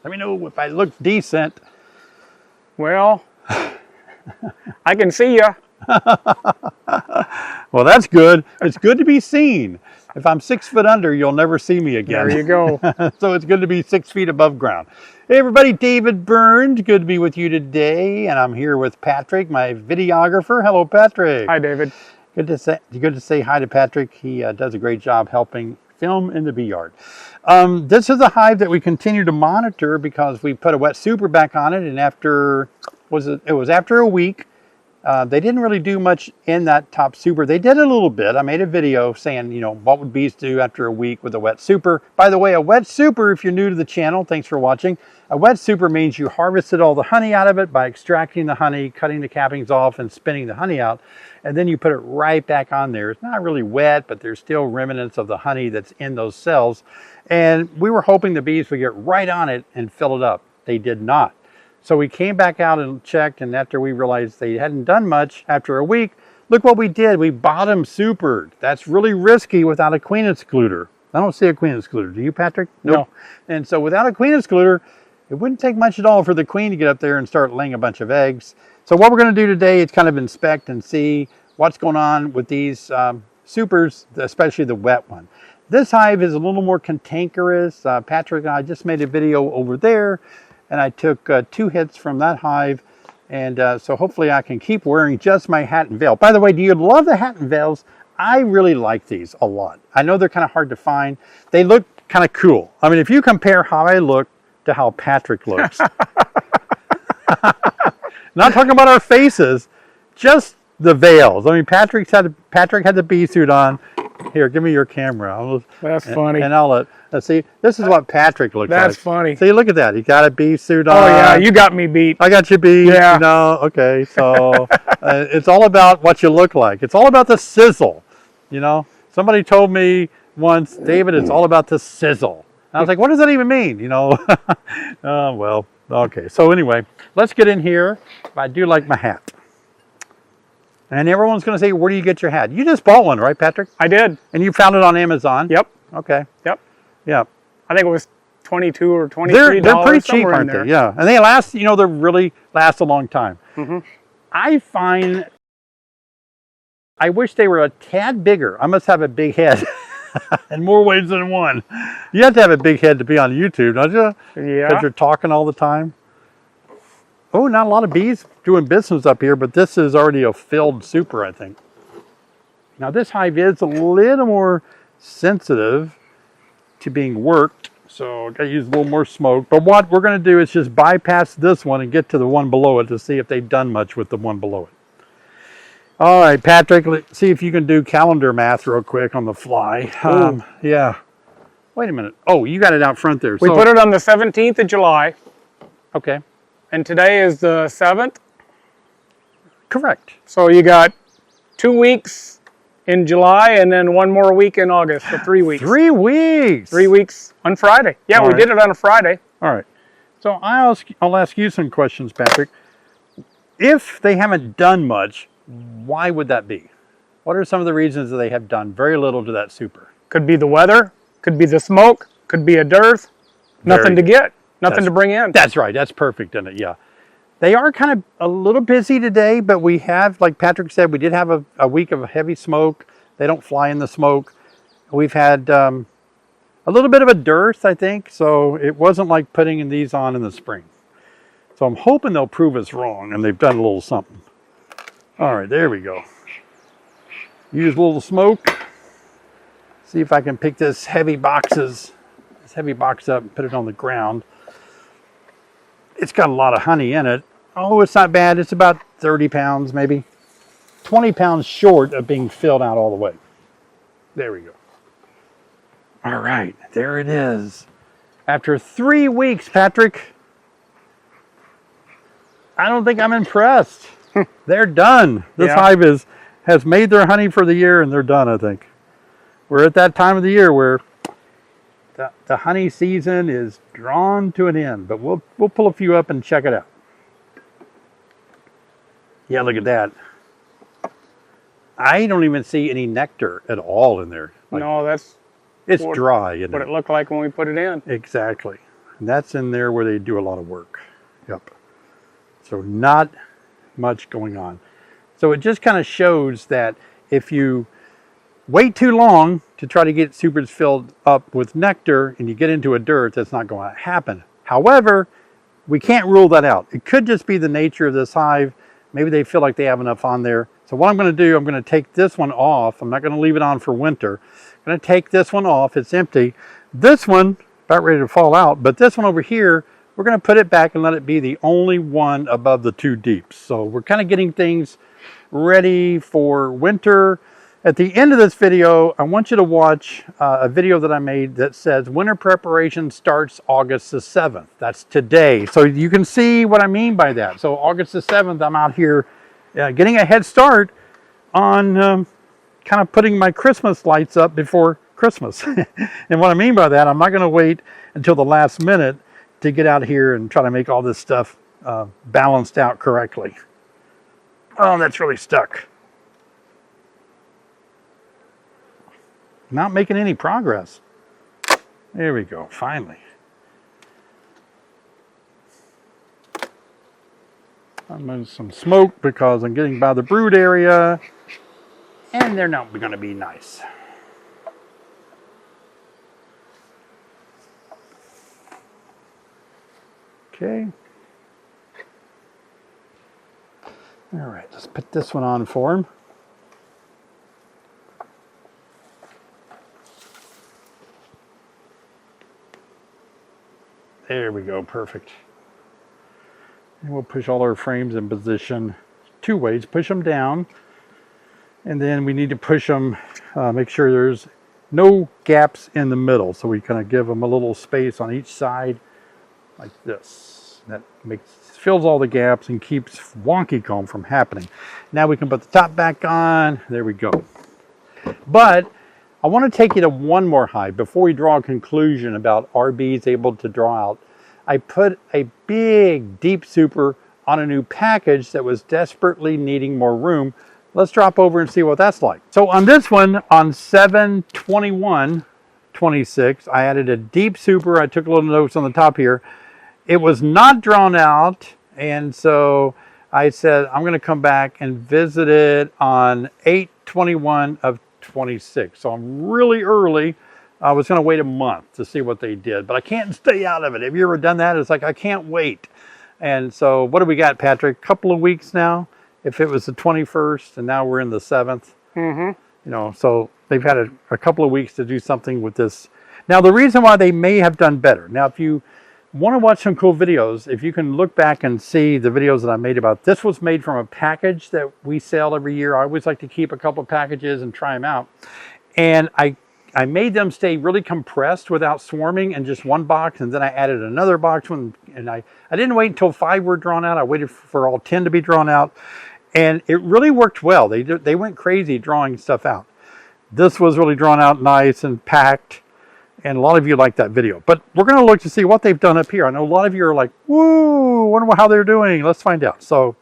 Let me know if I look decent. Well, I can see you. Well, that's good. It's good to be seen. If I'm 6 foot under, you'll never see me again. There you go. So it's good to be 6 feet above ground. Hey everybody, David Burns. Good to be with you today. And I'm here with Patrick, my videographer. Hello, Patrick. Hi, David. Good to say hi to Patrick. He does a great job helping film in the bee yard. This is a hive that we continue to monitor because we put a wet super back on it, and after it was after a week, they didn't really do much in that top super. They did a little bit. I made a video saying, you know, what would bees do after a week with a wet super. By the way, a wet super, if you're new to the channel, thanks for watching. A wet super means you harvested all the honey out of it by extracting the honey, cutting the cappings off, and spinning the honey out. And then you put it right back on there. It's not really wet, but there's still remnants of the honey that's in those cells. And we were hoping the bees would get right on it and fill it up. They did not. So we came back out and checked, and after we realized they hadn't done much after a week, look what we did. We bottom supered. That's really risky without a queen excluder. I don't see a queen excluder. Do you, Patrick? Nope. No. And so without a queen excluder, it wouldn't take much at all for the queen to get up there and start laying a bunch of eggs. So what we're going to do today is kind of inspect and see what's going on with these supers, especially the wet one. This hive is a little more cantankerous. Patrick and I just made a video over there, and I took 2 hits from that hive. And so hopefully I can keep wearing just my hat and veil. By the way, do you love the hat and veils? I really like these a lot. I know they're kind of hard to find. They look kind of cool. I mean, if you compare how I look to how Patrick looks. Not talking about our faces, just the veils. I mean, Patrick had the bee suit on. Here, give me your camera. That's funny. And let's see. This is what Patrick looks like. That's funny. See, look at that. He got a bee suit on. Oh yeah, you got me beat. I got you beat. Yeah. You know, okay. So it's all about what you look like. It's all about the sizzle. You know, somebody told me once, David, it's all about the sizzle. And I was like, what does that even mean? You know, well, okay. So anyway, let's get in here. I do like my hat. And everyone's going to say, where do you get your hat? You just bought one, right, Patrick? I did. And you found it on Amazon? Yep. Okay. Yep. Yeah. I think it was $22 or $23. They're pretty cheap, aren't they? Yeah. And they last, you know, they really last a long time. Mm-hmm. I wish they were a tad bigger. I must have a big head in more ways than one. You have to have a big head to be on YouTube, don't you? Yeah. Because you're talking all the time. Oh, not a lot of bees doing business up here, but this is already a filled super, I think. Now this hive is a little more sensitive to being worked, so I gotta use a little more smoke. But what we're gonna do is just bypass this one and get to the one below it to see if they've done much with the one below it. All right, Patrick, let's see if you can do calendar math real quick on the fly. Yeah. Wait a minute. Oh, you got it out front there. We put it on the 17th of July. Okay. And today is the 7th? Correct. So you got 2 weeks in July and then 1 more week in August, so 3 weeks. 3 weeks? 3 weeks on Friday. Yeah, we did it on a Friday. All right. So I'll ask you some questions, Patrick. If they haven't done much, why would that be? What are some of the reasons that they have done very little to that super? Could be the weather, could be the smoke, could be a dearth, nothing to get. Nothing to bring in. That's right. That's perfect, isn't it? Yeah. They are kind of a little busy today, but we have, like Patrick said, we did have a week of heavy smoke. They don't fly in the smoke. We've had a little bit of a dearth, I think, so it wasn't like putting these on in the spring. So I'm hoping they'll prove us wrong, and they've done a little something. All right, there we go. Use a little smoke. See if I can pick this heavy box up and put it on the ground. It's got a lot of honey in it. Oh, it's not bad. It's about 30 pounds, maybe. 20 pounds short of being filled out all the way. There we go. All right, there it is. After 3 weeks, Patrick, I don't think I'm impressed. They're done. This hive has made their honey for the year, and they're done, I think. We're at that time of the year where the honey season is drawn to an end, but we'll pull a few up and check it out. Yeah, look at that. I don't even see any nectar at all in there. No, it's dry. Isn't what it looked like when we put it in. Exactly. And that's in there where they do a lot of work. Yep. So not much going on. So it just kind of shows that if you wait too long to try to get supers filled up with nectar and you get into a dirt, that's not going to happen. However, we can't rule that out. It could just be the nature of this hive. Maybe they feel like they have enough on there. So what I'm going to do, I'm going to take this one off. I'm not going to leave it on for winter. I'm going to take this one off. It's empty. This one, about ready to fall out, but this one over here, we're going to put it back and let it be the only one above the 2 deeps. So we're kind of getting things ready for winter. At the end of this video, I want you to watch a video that I made that says winter preparation starts August the 7th. That's today. So you can see what I mean by that. So August the 7th, I'm out here getting a head start on kind of putting my Christmas lights up before Christmas. And what I mean by that, I'm not going to wait until the last minute to get out here and try to make all this stuff balanced out correctly. Oh, that's really stuck. Not making any progress. There we go, finally. I'm in some smoke because I'm getting by the brood area and they're not going to be nice. Okay. All right, let's put this one on for him. There we go, perfect. And we'll push all our frames in position 2 ways. Push them down, and then we need to push them, make sure there's no gaps in the middle. So we kind of give them a little space on each side like this. That fills all the gaps and keeps wonky comb from happening. Now we can put the top back on. There we go. But I want to take you to one more hive before we draw a conclusion about are bees able to draw out. I put a big deep super on a new package that was desperately needing more room. Let's drop over and see what that's like. So on this one, on 7/21/26, I added a deep super. I took a little notes on the top here. It was not drawn out, and so I said I'm going to come back and visit it on 8/21/26. So I'm really early. I was going to wait a month to see what they did, but I can't stay out of it. Have you ever done that? It's like I can't wait. And so what do we got, Patrick? A couple of weeks now. If it was the 21st and now we're in the 7th, you know, so they've had a couple of weeks to do something with this. Now, the reason why they may have done better. Now, if you want to watch some cool videos, if you can look back and see the videos that I made about this, was made from a package that we sell every year. I always like to keep a couple of packages and try them out. And I made them stay really compressed without swarming in just one box, and then I added another box one, and I didn't wait until 5 were drawn out. I waited for all 10 to be drawn out, and it really worked well. They went crazy drawing stuff out. This was really drawn out nice and packed, and a lot of you liked that video. But we're going to look to see what they've done up here. I know a lot of you are like, woo, wonder how they're doing. Let's find out. So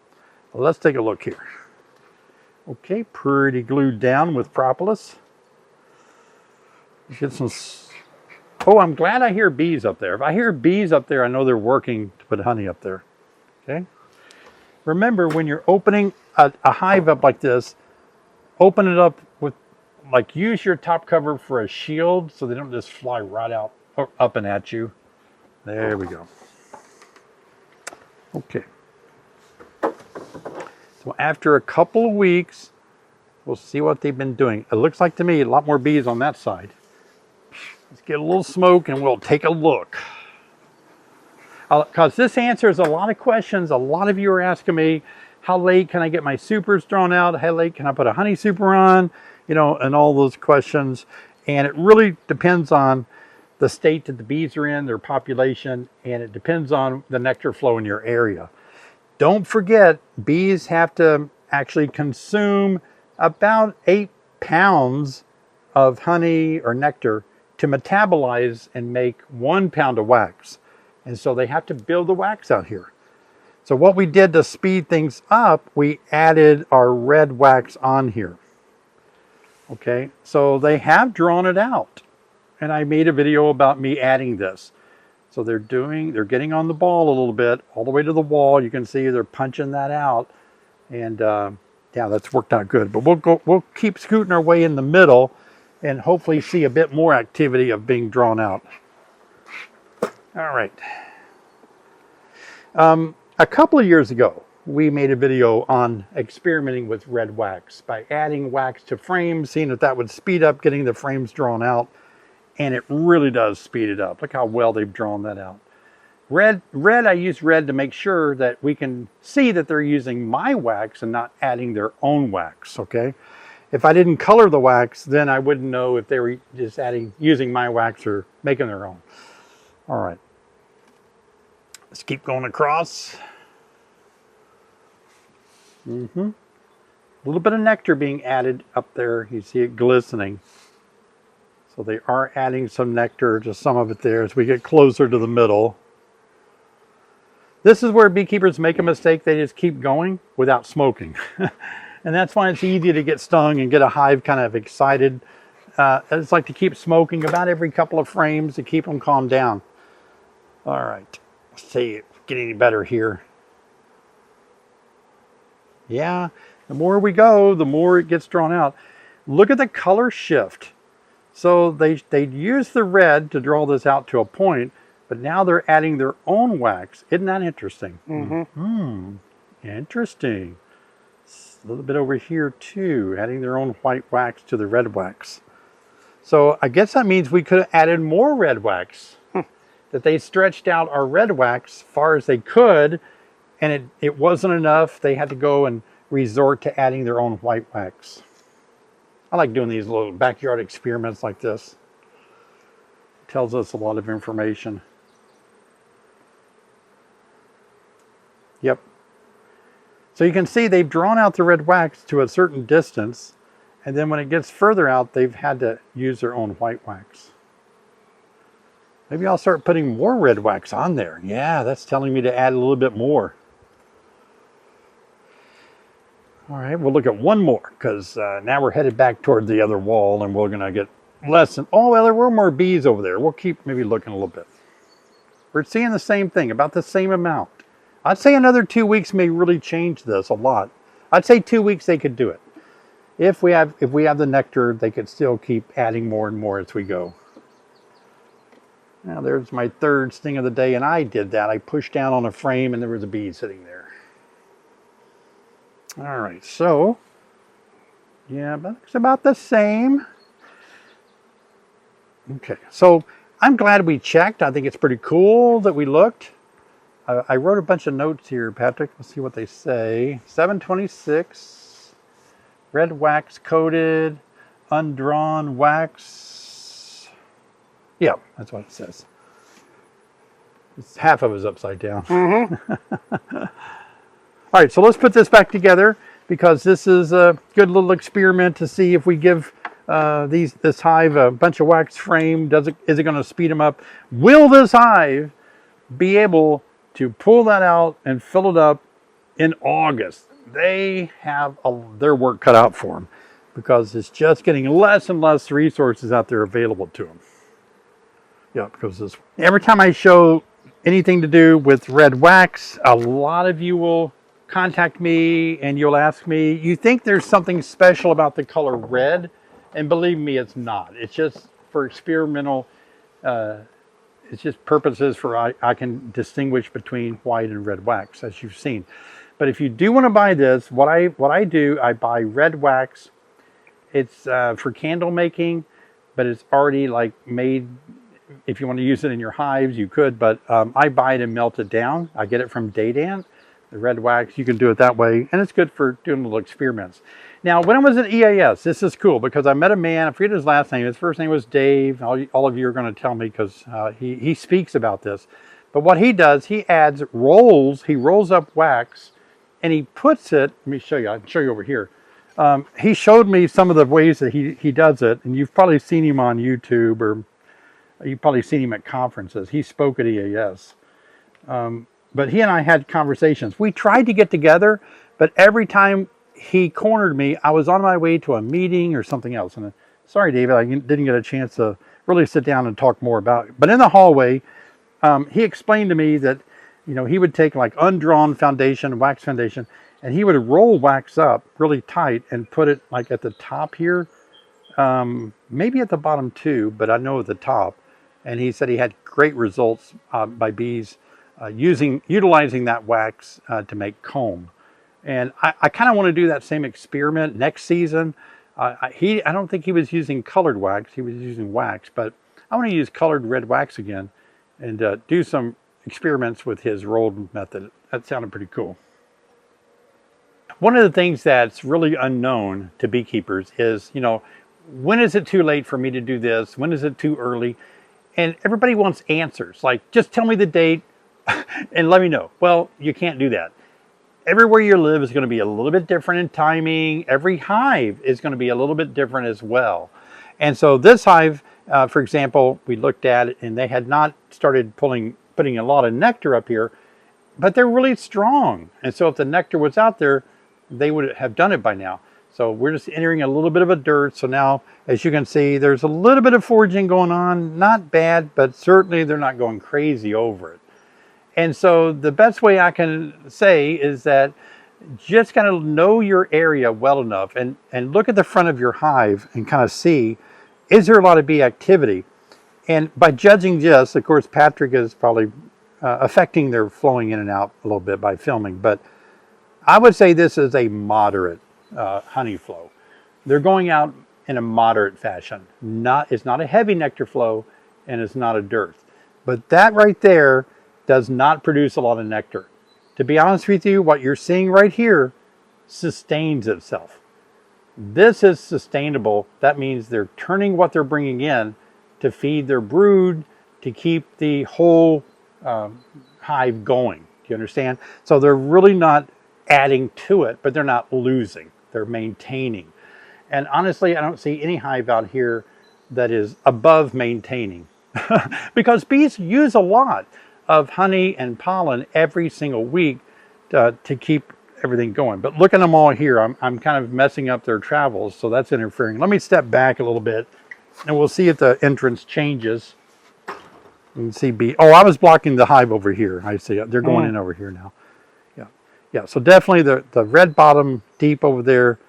let's take a look here. Okay, pretty glued down with propolis. Get some. Oh, I'm glad I hear bees up there. If I hear bees up there, I know they're working to put honey up there. Okay. Remember, when you're opening a hive up like this, open it up with, like, use your top cover for a shield so they don't just fly right out or up and at you. There we go. Okay. So after a couple of weeks, we'll see what they've been doing. It looks like to me a lot more bees on that side. Let's get a little smoke and we'll take a look. Because this answers a lot of questions. A lot of you are asking me, how late can I get my supers drawn out? How late can I put a honey super on? You know, and all those questions. And it really depends on the state that the bees are in, their population, and it depends on the nectar flow in your area. Don't forget, bees have to actually consume about 8 pounds of honey or nectar to metabolize and make 1 pound of wax. And so they have to build the wax out here. So what we did to speed things up, we added our red wax on here. Okay, so they have drawn it out. And I made a video about me adding this. So they're getting on the ball a little bit, all the way to the wall. You can see they're punching that out, and yeah, that's worked out good. But we'll keep scooting our way in the middle, and hopefully see a bit more activity of being drawn out. All right. A couple of years ago, we made a video on experimenting with red wax by adding wax to frames, seeing if that would speed up getting the frames drawn out. And it really does speed it up. Look how well they've drawn that out. Red, I use red to make sure that we can see that they're using my wax and not adding their own wax, okay? If I didn't color the wax, then I wouldn't know if they were just using my wax or making their own. All right. Let's keep going across. A little bit of nectar being added up there. You see it glistening. So they are adding some nectar, just some of it there as we get closer to the middle. This is where beekeepers make a mistake. They just keep going without smoking. And that's why it's easy to get stung and get a hive kind of excited. It's like to keep smoking about every couple of frames to keep them calmed down. All right, let's see if we get any better here. Yeah, the more we go, the more it gets drawn out. Look at the color shift. So they use the red to draw this out to a point, but now they're adding their own wax. Isn't that interesting? Interesting. A little bit over here too, adding their own white wax to the red wax. So I guess that means we could have added more red wax. That they stretched out our red wax as far as they could, and it wasn't enough. They had to go and resort to adding their own white wax. I like doing these little backyard experiments like this. It tells us a lot of information. Yep. So you can see they've drawn out the red wax to a certain distance, and then when it gets further out, they've had to use their own white wax. Maybe I'll start putting more red wax on there. Yeah, that's telling me to add a little bit more. All right, we'll look at one more because now we're headed back toward the other wall and we're going to get less than, oh, well, there were more bees over there. We'll keep maybe looking a little bit. We're seeing the same thing, about the same amount. I'd say another 2 weeks may really change this a lot. I'd say 2 weeks they could do it. If we have the nectar, they could still keep adding more and more as we go. Now there's my third sting of the day, and I did that. I pushed down on a frame and there was a bee sitting there. All right, so, yeah, but it's about the same. Okay, so I'm glad we checked. I think it's pretty cool that we looked. I wrote a bunch of notes here, Patrick. Let's see what they say. 726, red wax coated, undrawn wax. Yeah, that's what it says. It's, half of it is upside down. All right, so let's put this back together because this is a good little experiment to see if we give this hive a bunch of wax frame. Is it going to speed them up? Will this hive be able to pull that out and fill it up in August? They have their work cut out for them because it's just getting less and less resources out there available to them. Yeah, because every time I show anything to do with red wax, a lot of you will contact me and you'll ask me, you think there's something special about the color red? And believe me, it's not. It's just for experimental, it's just purposes for I can distinguish between white and red wax, as you've seen. But if you do want to buy this, what I do, I buy red wax. It's for candle making, but it's already like made. If you want to use it in your hives, you could, but I buy it and melt it down. I get it from Daydan. The red wax, you can do it that way, and it's good for doing little experiments. Now, when I was at EAS, this is cool because I met a man, I forget his last name, his first name was Dave. All of you are going to tell me because he speaks about this. But what he does, he adds rolls, he rolls up wax, and he puts it, let me show you, I can show you over here. He showed me some of the ways that he does it, and you've probably seen him on YouTube, or you've probably seen him at conferences. He spoke at EAS. But he and I had conversations. We tried to get together, but every time he cornered me, I was on my way to a meeting or something else. And sorry, David, I didn't get a chance to really sit down and talk more about it. But in the hallway, he explained to me that, you know, he would take like undrawn foundation, wax foundation, and he would roll wax up really tight and put it like at the top here, maybe at the bottom too, but I know at the top. And he said he had great results by bees utilizing that wax to make comb. And I kind of want to do that same experiment next season. I don't think he was using colored wax. He was using wax, but I want to use colored red wax again and do some experiments with his rolled method. That sounded pretty cool. One of the things that's really unknown to beekeepers is, you know, when is it too late for me to do this? When is it too early? And everybody wants answers, like, just tell me the date and let me know. Well, you can't do that. Everywhere you live is going to be a little bit different in timing. Every hive is going to be a little bit different as well. And so this hive, for example, we looked at it and they had not started putting a lot of nectar up here, but they're really strong. And so if the nectar was out there, they would have done it by now. So we're just entering a little bit of a dirt. So now, as you can see, there's a little bit of foraging going on. Not bad, but certainly they're not going crazy over it. And so the best way I can say is that just kind of know your area well enough and look at the front of your hive and kind of see, is there a lot of bee activity? And by judging this, of course, Patrick is probably affecting their flowing in and out a little bit by filming, but I would say this is a moderate honey flow. They're going out in a moderate fashion. It's not a heavy nectar flow and it's not a dearth. But that right there does not produce a lot of nectar. To be honest with you, what you're seeing right here sustains itself. This is sustainable. That means they're turning what they're bringing in to feed their brood, to keep the whole hive going. Do you understand? So they're really not adding to it, but they're not losing. They're maintaining. And honestly, I don't see any hive out here that is above maintaining because bees use a lot of honey and pollen every single week to keep everything going. But look at them all here. I'm kind of messing up their travels, so that's interfering. Let me step back a little bit and we'll see if the entrance changes. You can see bee. Oh, I was blocking the hive over here. I see they're going in over here now. Yeah, so definitely the red bottom deep over there,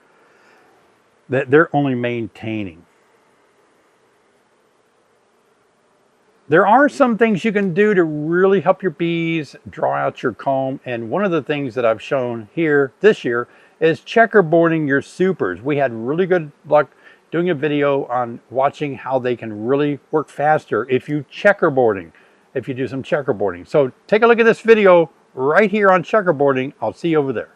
that they're only maintaining. There are some things you can do to really help your bees draw out your comb. And one of the things that I've shown here this year is checkerboarding your supers. We had really good luck doing a video on watching how they can really work faster if you do some checkerboarding. So take a look at this video right here on checkerboarding. I'll see you over there.